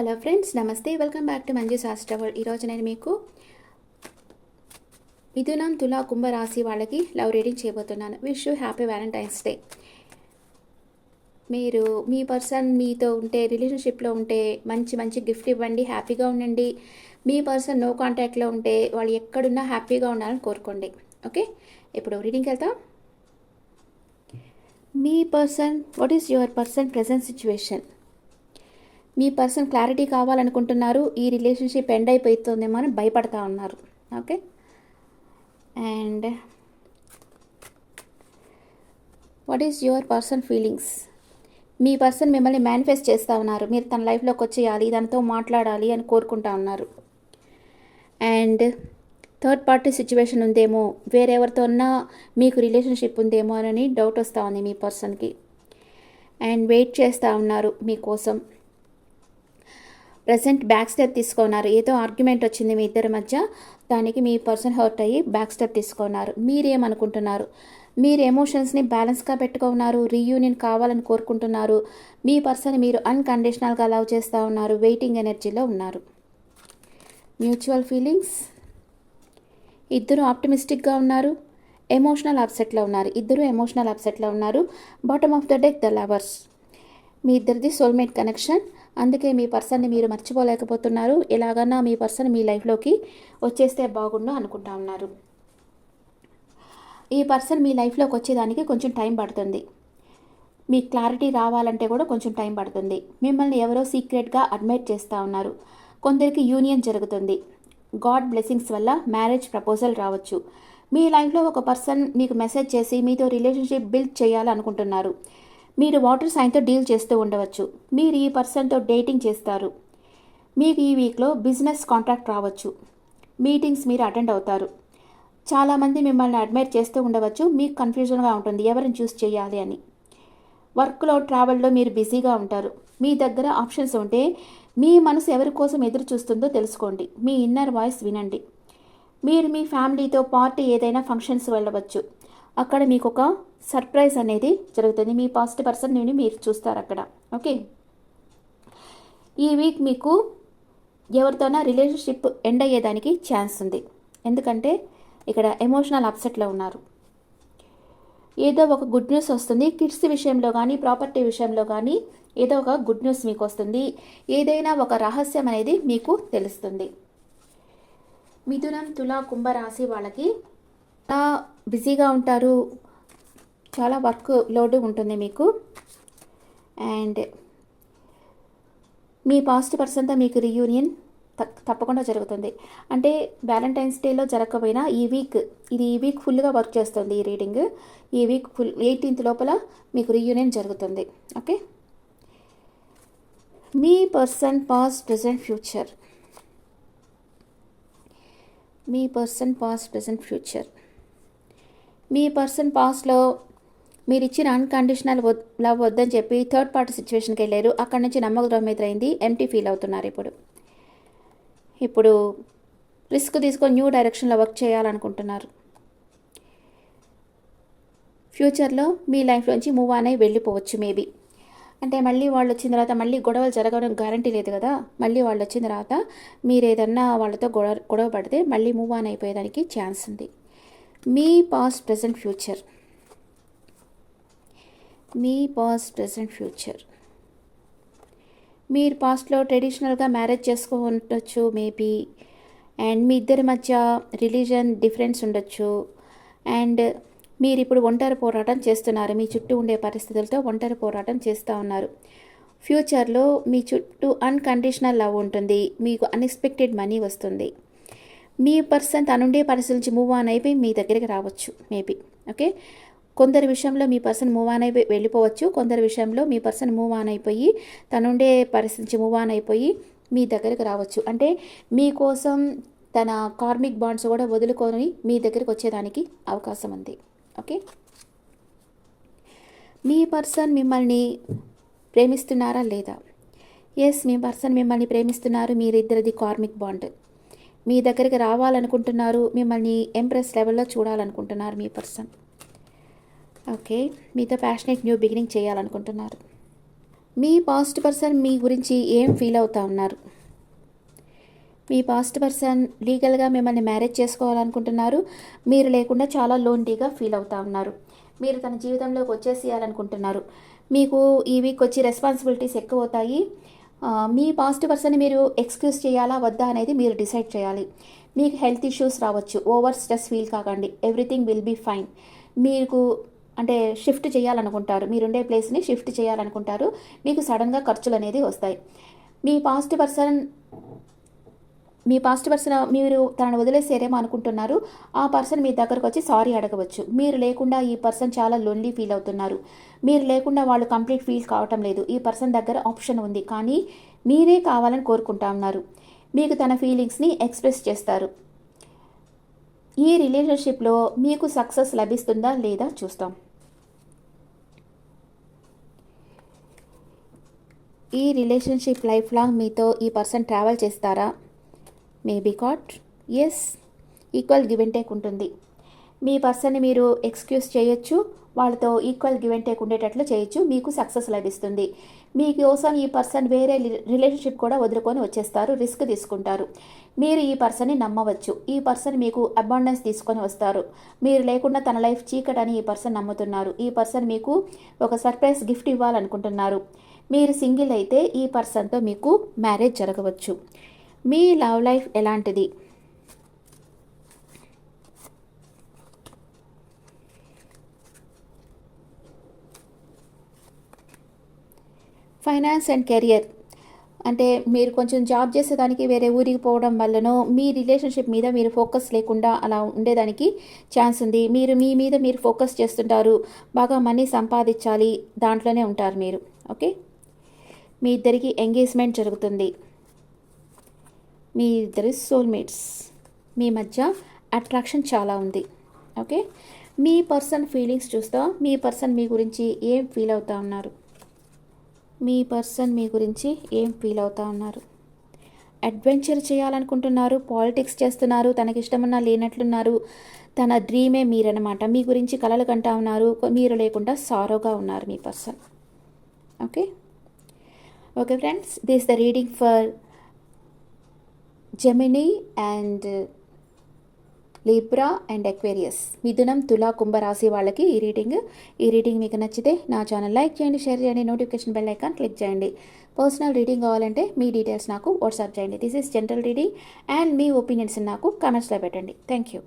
Hello friends, నమస్తే. Welcome back to Manju శాస్త్ర world. ఈరోజు నేను మీకు మిథునం, తుల, కుంభ రాశి వాళ్ళకి లవ్ రీడింగ్ చేయబోతున్నాను. Wish you happy Valentine's day. మీరు మీ పర్సన్ మీతో ఉంటే, రిలేషన్షిప్లో ఉంటే మంచి మంచి గిఫ్ట్ ఇవ్వండి, హ్యాపీగా ఉండండి. మీ పర్సన్ నో కాంటాక్ట్లో ఉంటే వాళ్ళు ఎక్కడున్నా హ్యాపీగా ఉండాలని కోరుకోండి. ఓకే, ఇప్పుడు రీడింగ్కి వెళ్తాం. మీ person, what is your person present situation? మీ పర్సన్ క్లారిటీ కావాలనుకుంటున్నారు. ఈ రిలేషన్షిప్ ఎండ్ అయిపోతుందేమో అని భయపడతా ఉన్నారు. Okay, and what is your person feelings? మీ పర్సన్ మిమ్మల్ని మేనిఫెస్ట్ చేస్తూ ఉన్నారు. మీరు తన లైఫ్లోకి వచ్చేయాలి, దానితో మాట్లాడాలి అని కోరుకుంటా ఉన్నారు. అండ్ థర్డ్ పార్టీ సిచ్యువేషన్ ఉందేమో, వేరెవరితోన్నా మీకు రిలేషన్షిప్ ఉందేమో అని డౌట్ వస్తూ ఉంది మీ పర్సన్కి. అండ్ వెయిట్ చేస్తూ ఉన్నారు మీకోసం. ప్రజెంట్ బ్యాక్ స్టెప్ తీసుకున్నారు. ఏదో ఆర్గ్యుమెంట్ వచ్చింది మీ ఇద్దరి మధ్య, దానికి మీ పర్సన్ హర్ట్ అయ్యి బ్యాక్ స్టెప్ తీసుకున్నారు. మీరేమనుకుంటున్నారు? మీరు ఎమోషన్స్ని బ్యాలెన్స్గా పెట్టుకున్నారు. రీయూనియన్ కావాలని కోరుకుంటున్నారు. మీ పర్సన్ మీరు అన్కండిషనల్గా లవ్ చేస్తూ ఉన్నారు. వెయిటింగ్ ఎనర్జీలో ఉన్నారు. మ్యూచువల్ ఫీలింగ్స్, ఇద్దరు ఆప్టిమిస్టిక్గా ఉన్నారు. ఎమోషనల్ అప్సెట్లో ఉన్నారు. ఇద్దరు ఎమోషనల్ అప్సెట్లో ఉన్నారు. Bottom of the deck the lovers. మీ ఇద్దరిది సోల్మేట్ కనెక్షన్, అందుకే మీ పర్సన్ని మీరు మర్చిపోలేకపోతున్నారు. ఎలాగన్నా మీ పర్సన్ మీ లైఫ్లోకి వచ్చేస్తే బాగుండు అనుకుంటా ఉన్నారు. ఈ పర్సన్ మీ లైఫ్లోకి వచ్చేదానికి కొంచెం టైం పడుతుంది. మీ క్లారిటీ రావాలంటే కూడా కొంచెం టైం పడుతుంది. మిమ్మల్ని ఎవరో సీక్రెట్గా అడ్మైర్ చేస్తూ ఉన్నారు. కొందరికి యూనియన్ జరుగుతుంది. గాడ్ బ్లెస్సింగ్స్ వల్ల మ్యారేజ్ ప్రపోజల్ రావచ్చు. మీ లైఫ్లో ఒక పర్సన్ మీకు మెసేజ్ చేసి మీతో రిలేషన్షిప్ బిల్డ్ చేయాలనుకుంటున్నారు. మీరు వాటర్ సైన్తో డీల్ చేస్తూ ఉండవచ్చు. మీరు ఈ పర్సన్తో డేటింగ్ చేస్తారు. మీకు ఈ వీక్లో బిజినెస్ కాంట్రాక్ట్ రావచ్చు. మీటింగ్స్ మీరు అటెండ్ అవుతారు. చాలామంది మిమ్మల్ని అడ్మైర్ చేస్తూ ఉండవచ్చు. మీకు కన్ఫ్యూజన్గా ఉంటుంది ఎవరిని చూస్ చేయాలి అని. వర్క్లో, ట్రావెల్లో మీరు బిజీగా ఉంటారు. మీ దగ్గర ఆప్షన్స్ ఉంటే మీ మనసు ఎవరి కోసం ఎదురు చూస్తుందో తెలుసుకోండి. మీ ఇన్నర్ వాయిస్ వినండి. మీరు మీ ఫ్యామిలీతో పార్టీ ఏదైనా ఫంక్షన్స్ వెళ్ళవచ్చు. అక్కడ మీకు ఒక సర్ప్రైజ్ అనేది జరుగుతుంది. మీ పాస్ట్ పర్సన్ నుండి మీరు చూస్తారు అక్కడ. ఓకే, ఈ వీక్ మీకు ఎవరితోనా రిలేషన్షిప్ ఎండ్ అయ్యేదానికి ఛాన్స్ ఉంది. ఎందుకంటే ఇక్కడ ఎమోషనల్ అప్సెట్లో ఉన్నారు. ఏదో ఒక గుడ్ న్యూస్ వస్తుంది. కిడ్స్ విషయంలో కానీ, ప్రాపర్టీ విషయంలో కానీ ఏదో ఒక గుడ్ న్యూస్ మీకు వస్తుంది. ఏదైనా ఒక రహస్యం అనేది మీకు తెలుస్తుంది. మిథునం, తుల, కుంభ రాశి వాళ్ళకి చాలా బిజీగా ఉంటారు. చాలా వర్క్ లోడ్ ఉంటుంది మీకు. అండ్ మీ పాస్ట్ పర్సన్తో మీకు రీయూనియన్ తప్పకుండా జరుగుతుంది. అంటే వ్యాలంటైన్స్ డేలో జరగకపోయినా ఈ వీక్ ఫుల్గా వర్క్ చేస్తుంది ఈ రీడింగ్. ఈ వీక్ 18th లోపల మీకు రీయూనియన్ జరుగుతుంది. ఓకే, మీ పర్సన్ పాస్ట్, ప్రెజెంట్, ఫ్యూచర్. మీ పర్సన్ పాస్ట్, ప్రెజెంట్, ఫ్యూచర్. మీ పర్సన్ పాస్ట్లో మీరు ఇచ్చిన అన్కండిషనల్ లవ్ వద్దని చెప్పి థర్డ్ పార్టీ సిచ్యువేషన్కి వెళ్ళారు. అక్కడి నుంచి నమ్మకద్రోహం ఎదురైంది. ఎంటీ ఫీల్ అవుతున్నారు. ఇప్పుడు రిస్క్ తీసుకొని న్యూ డైరెక్షన్లో వర్క్ చేయాలనుకుంటున్నారు. ఫ్యూచర్లో మీ లైఫ్లోంచి మూవ్ ఆన్ అయి వెళ్ళిపోవచ్చు మేబీ. అంటే మళ్ళీ వాళ్ళు వచ్చిన తర్వాత మళ్ళీ గొడవలు జరగడం గ్యారంటీ లేదు కదా. మళ్ళీ వాళ్ళు వచ్చిన తర్వాత మీరు ఏదన్నా వాళ్ళతో గొడవ పడితే మళ్ళీ మూవ్ ఆన్ అయిపోయేదానికి ఛాన్స్ ఉంది. మీ పాస్ట్, ప్రెజెంట్, ఫ్యూచర్. మీ పాస్ట్, ప్రెజెంట్, ఫ్యూచర్. మీరు పాస్ట్లో ట్రెడిషనల్గా మ్యారేజ్ ఉండొచ్చు మేబీ. అండ్ మీ ఇద్దరి మధ్య రిలీజన్ డిఫరెన్స్ ఉండొచ్చు. అండ్ మీరు ఇప్పుడు ఒంటరి పోరాటం చేస్తున్నారు. మీ చుట్టూ ఉండే పరిస్థితులతో ఒంటరి పోరాటం చేస్తూ ఉన్నారు. ఫ్యూచర్లో మీ చుట్టూ అన్కండిషనల్ లవ్ ఉంటుంది. మీకు అన్ఎక్స్పెక్టెడ్ మనీ వస్తుంది. మీ పర్సన్ తనుండే పరిస్థితి నుంచి మూవ్ ఆన్ అయిపోయి మీ దగ్గరికి రావచ్చు మేబీ. ఓకే, కొందరి విషయంలో మీ పర్సన్ మూవ్ ఆన్ అయిపోయి వెళ్ళిపోవచ్చు. కొందరి విషయంలో మీ పర్సన్ మూవ్ ఆన్ అయిపోయి తనుండే పరిస్థితి నుంచి మూవ్ ఆన్ అయిపోయి మీ దగ్గరికి రావచ్చు. అంటే మీకోసం తన కార్మిక్ బాండ్స్ కూడా వదులుకొని మీ దగ్గరికి వచ్చేదానికి అవకాశం ఉంది. ఓకే, మీ పర్సన్ మిమ్మల్ని ప్రేమిస్తున్నారా లేదా? ఎస్, మీ పర్సన్ మిమ్మల్ని ప్రేమిస్తున్నారు. మీరిద్దరిది కార్మిక్ బాండ్. మీ దగ్గరికి రావాలనుకుంటున్నారు. మిమ్మల్ని ఎంప్రెస్ లెవెల్లో చూడాలనుకుంటున్నారు మీ పర్సన్. ఓకే, మీతో ప్యాషనేట్ న్యూ బిగినింగ్ చేయాలనుకుంటున్నారు. మీ పాస్ట్ పర్సన్ మీ గురించి ఏం ఫీల్ అవుతా ఉన్నారు? మీ పాస్ట్ పర్సన్ లీగల్గా మిమ్మల్ని మ్యారేజ్ చేసుకోవాలనుకుంటున్నారు. మీరు లేకుండా చాలా లోన్లీగా ఫీల్ అవుతా ఉన్నారు. మీరు తన జీవితంలోకి వచ్చేసేయాలనుకుంటున్నారు. మీకు ఈ వీక్ వచ్చి రెస్పాన్సిబిలిటీస్ ఎక్కువ అవుతాయి. మీ పాస్ట్ పర్సన్ మీరు ఎక్స్క్యూజ్ చేయాలా వద్దా అనేది మీరు డిసైడ్ చేయాలి. మీకు హెల్త్ ఇష్యూస్ రావచ్చు. ఓవర్ స్ట్రెస్ ఫీల్ కాకండి. Everything will be fine. మీకు అంటే షిఫ్ట్ చేయాలనుకుంటారు. మీరుండే ప్లేస్ని షిఫ్ట్ చేయాలనుకుంటారు. మీకు సడన్గా ఖర్చులు అనేది వస్తాయి. మీ పాస్ట్ పర్సన్ మీరు తనను వదిలేసేరేమో అనుకుంటున్నారు. ఆ పర్సన్ మీ దగ్గరకు వచ్చి సారీ అడగవచ్చు. మీరు లేకుండా ఈ పర్సన్ చాలా లోన్లీ ఫీల్ అవుతున్నారు. మీరు లేకుండా వాళ్ళు కంప్లీట్ ఫీల్ కావటం లేదు. ఈ పర్సన్ దగ్గర ఆప్షన్ ఉంది, కానీ మీరే కావాలని కోరుకుంటా ఉన్నారు. మీకు తన ఫీలింగ్స్ని ఎక్స్ప్రెస్ చేస్తారు. ఈ రిలేషన్షిప్లో మీకు సక్సెస్ లభిస్తుందా లేదా చూస్తాం. ఈ రిలేషన్షిప్ లైఫ్ లాంగ్ మీతో ఈ పర్సన్ ట్రావెల్ చేస్తారా? మేబీ కాట్ ఎస్. ఈక్వల్ గివ్ అండ్ టేక్ ఉంటుంది. మీ పర్సన్ని మీరు ఎక్స్క్యూజ్ చేయొచ్చు. వాళ్ళతో ఈక్వల్ గివ్ అండ్ టేక్ ఉండేటట్లు చేయొచ్చు. మీకు సక్సెస్ లభిస్తుంది. మీకోసం ఈ పర్సన్ వేరే రిలేషన్షిప్ కూడా వదులుకొని వచ్చేస్తారు. రిస్క్ తీసుకుంటారు. మీరు ఈ పర్సన్ని నమ్మవచ్చు. ఈ పర్సన్ మీకు అబాండెన్స్ తీసుకొని వస్తారు. మీరు లేకుండా తన లైఫ్ చీకటని ఈ పర్సన్ నమ్ముతున్నారు. ఈ పర్సన్ మీకు ఒక సర్ప్రైజ్ గిఫ్ట్ ఇవ్వాలనుకుంటున్నారు. మీరు సింగిల్ అయితే ఈ పర్సన్తో మీకు మ్యారేజ్ జరగవచ్చు. మీ లవ్ లైఫ్ ఎలాంటిది? ఫైనాన్స్ అండ్ కెరియర్ అంటే మీరు కొంచెం జాబ్ చేసేదానికి వేరే ఊరికి పోవడం వల్లనో మీ రిలేషన్షిప్ మీద మీరు ఫోకస్ లేకుండా అలా ఉండేదానికి ఛాన్స్ ఉంది. మీరు మీ మీద మీరు ఫోకస్ చేస్తుంటారు. బాగా మనీ సంపాదించాలి దాంట్లోనే ఉంటారు మీరు. ఓకే, మీ ఇద్దరికి ఎంగేజ్మెంట్ జరుగుతుంది. మీ ఇద్దరు సోల్మేట్స్. మీ మధ్య అట్రాక్షన్ చాలా ఉంది. ఓకే, మీ పర్సన్ ఫీలింగ్స్ చూస్తా. మీ పర్సన్ మీ గురించి ఏం ఫీల్ అవుతా ఉన్నారు? మీ పర్సన్ మీ గురించి ఏం ఫీల్ అవుతా ఉన్నారు? అడ్వెంచర్ చేయాలనుకుంటున్నారు. పాలిటిక్స్ చేస్తున్నారు. తనకిష్టమన్నా లేనట్లున్నారు. తన డ్రీమే మీరనమాట. మీ గురించి కలలు కంటా ఉన్నారు. మీరు లేకుండా సారోగా ఉన్నారు మీ person. Okay okay friends, this the reading for Gemini and Libra and Aquarius. మిథునం, తుల, కుంభరాశి వాళ్ళకి ఈ రీడింగ్ మీకు నచ్చితే నా ఛానల్ లైక్ చేయండి, షేర్ చేయండి, నోటిఫికేషన్ బెల్ ఐకాన్ క్లిక్ చేయండి. పర్సనల్ రీడింగ్ కావాలంటే మీ డీటెయిల్స్ నాకు వాట్సాప్ చేయండి. This is general reading and మీ ఒపీనియన్స్ నాకు కామెంట్స్లో పెట్టండి. Thank you.